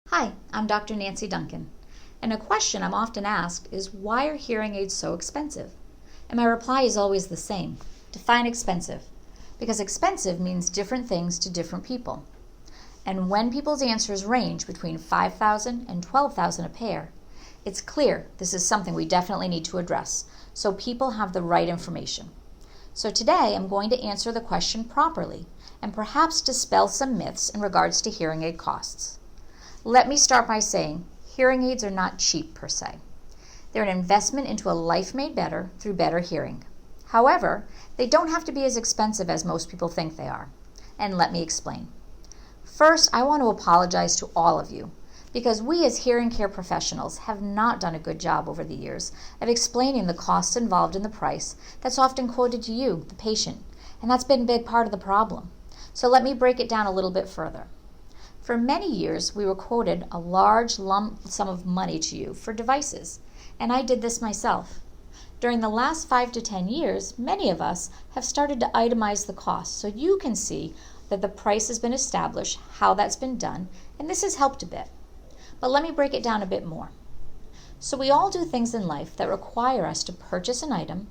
Hi, I'm Dr. Nancy Duncan, and a question I'm often asked is, why are hearing aids so expensive? And my reply is always the same: define expensive, because expensive means different things to different people. And when people's answers range between $5,000 and $12,000 a pair, it's clear this is something we definitely need to address so people have the right information. So today I'm going to answer the question properly and perhaps dispel some myths in regards to hearing aid costs. Let me start by saying hearing aids are not cheap per se. They're an investment into a life made better through better hearing. However, they don't have to be as expensive as most people think they are. And let me explain. First, I want to apologize to all of you because we as hearing care professionals have not done a good job over the years of explaining the costs involved in the price that's often quoted to you, the patient, and that's been a big part of the problem. So let me break it down a little bit further. For many years, we were quoted a large lump sum of money to you for devices, and I did this myself. During the last 5 to 10 years, many of us have started to itemize the cost so you can see that the price has been established, how that's been done, and this has helped a bit. But let me break it down a bit more. So we all do things in life that require us to purchase an item,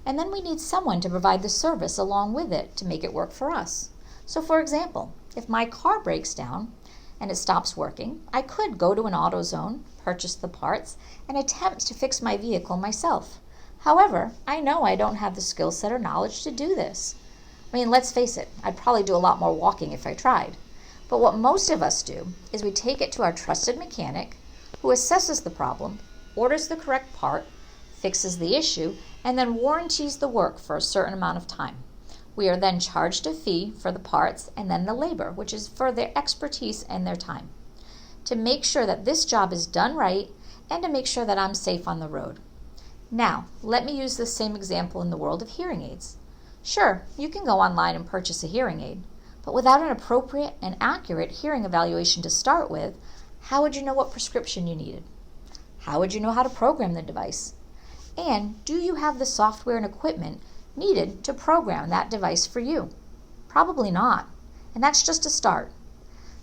and then we need someone to provide the service along with it to make it work for us. So for example, if my car breaks down and it stops working, I could go to an AutoZone, purchase the parts, and attempt to fix my vehicle myself. However, I know I don't have the skill set or knowledge to do this. I mean, let's face it, I'd probably do a lot more walking if I tried. But what most of us do is we take it to our trusted mechanic who assesses the problem, orders the correct part, fixes the issue, and then warranties the work for a certain amount of time. We are then charged a fee for the parts and then the labor, which is for their expertise and their time, to make sure that this job is done right and to make sure that I'm safe on the road. Now, let me use this same example in the world of hearing aids. Sure, you can go online and purchase a hearing aid, but without an appropriate and accurate hearing evaluation to start with, how would you know what prescription you needed? How would you know how to program the device? And do you have the software and equipment needed to program that device for you? Probably not. And that's just a start.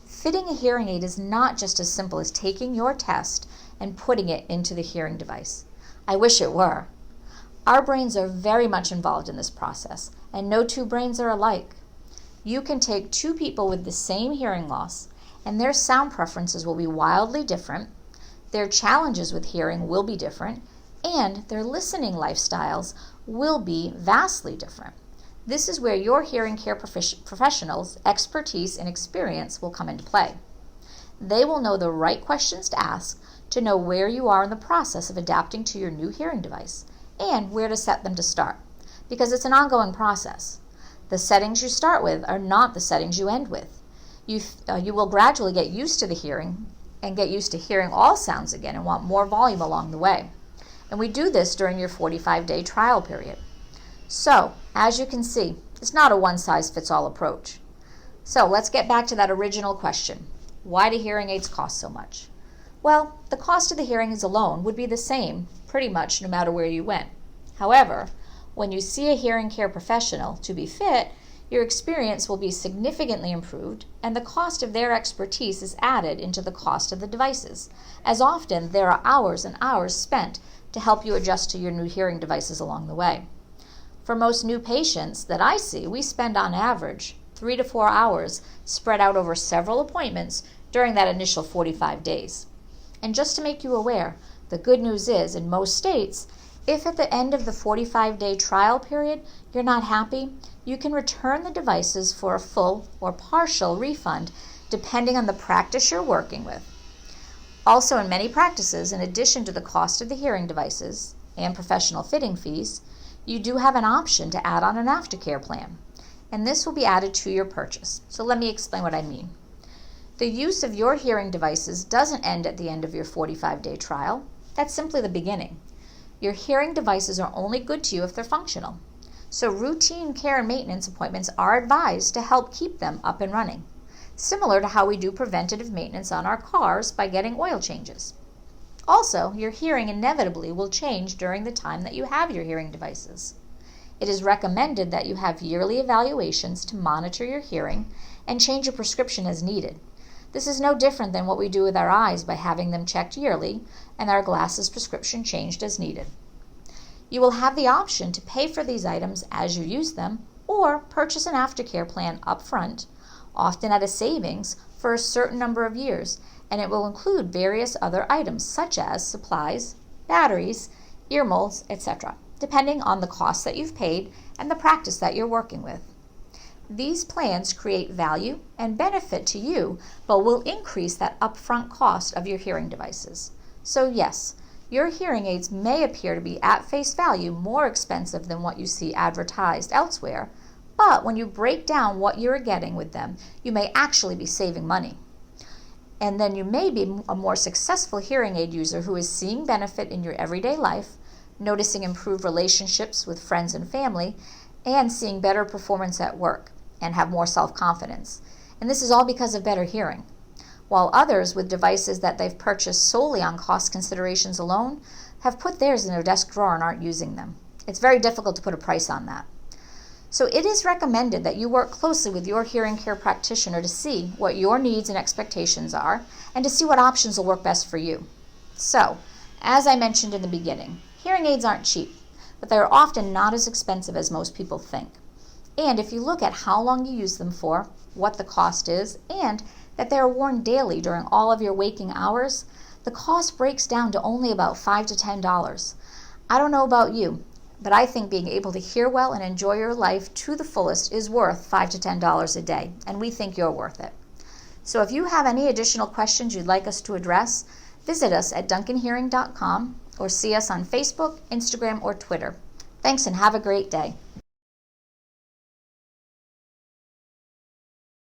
Fitting a hearing aid is not just as simple as taking your test and putting it into the hearing device. I wish it were. Our brains are very much involved in this process, and no two brains are alike. You can take two people with the same hearing loss, and their sound preferences will be wildly different, their challenges with hearing will be different, and their listening lifestyles will be vastly different. This is where your hearing care professionals' expertise and experience will come into play. They will know the right questions to ask to know where you are in the process of adapting to your new hearing device and where to set them to start, because it's an ongoing process. The settings you start with are not the settings you end with. You will gradually get used to the hearing and get used to hearing all sounds again and want more volume along the way. And we do this during your 45-day trial period. So, as you can see, it's not a one-size-fits-all approach. So let's get back to that original question. Why do hearing aids cost so much? Well, the cost of the hearing aids alone would be the same pretty much no matter where you went. However, when you see a hearing care professional to be fit, your experience will be significantly improved, and the cost of their expertise is added into the cost of the devices, as often there are hours and hours spent to help you adjust to your new hearing devices along the way. For most new patients that I see, we spend on average 3 to 4 hours spread out over several appointments during that initial 45 days. And just to make you aware, the good news is, in most states, if at the end of the 45-day trial period you're not happy, you can return the devices for a full or partial refund depending on the practice you're working with. Also, in many practices, in addition to the cost of the hearing devices and professional fitting fees, you do have an option to add on an Aftercare plan, and this will be added to your purchase. So let me explain what I mean. The use of your hearing devices doesn't end at the end of your 45-day trial. That's simply the beginning. Your hearing devices are only good to you if they're functional. So routine care and maintenance appointments are advised to help keep them up and running, similar to how we do preventative maintenance on our cars by getting oil changes. Also, your hearing inevitably will change during the time that you have your hearing devices. It is recommended that you have yearly evaluations to monitor your hearing and change your prescription as needed. This is no different than what we do with our eyes by having them checked yearly and our glasses prescription changed as needed. You will have the option to pay for these items as you use them or purchase an Aftercare plan up front, often at a savings for a certain number of years, and it will include various other items such as supplies, batteries, ear molds, etc., depending on the cost that you've paid and the practice that you're working with. These plans create value and benefit to you, but will increase that upfront cost of your hearing devices. So yes, your hearing aids may appear to be at face value more expensive than what you see advertised elsewhere, but when you break down what you're getting with them, you may actually be saving money. And then you may be a more successful hearing aid user who is seeing benefit in your everyday life, noticing improved relationships with friends and family, and seeing better performance at work and have more self-confidence. And this is all because of better hearing. While others with devices that they've purchased solely on cost considerations alone have put theirs in their desk drawer and aren't using them. It's very difficult to put a price on that. So it is recommended that you work closely with your hearing care practitioner to see what your needs and expectations are and to see what options will work best for you. So, as I mentioned in the beginning, hearing aids aren't cheap, but they're often not as expensive as most people think. And if you look at how long you use them for, what the cost is, and that they are worn daily during all of your waking hours, the cost breaks down to only about $5 to $10. I don't know about you, but I think being able to hear well and enjoy your life to the fullest is worth $5 to $10 a day, and we think you're worth it. So if you have any additional questions you'd like us to address, visit us at duncanhearing.com or see us on Facebook, Instagram, or Twitter. Thanks and have a great day.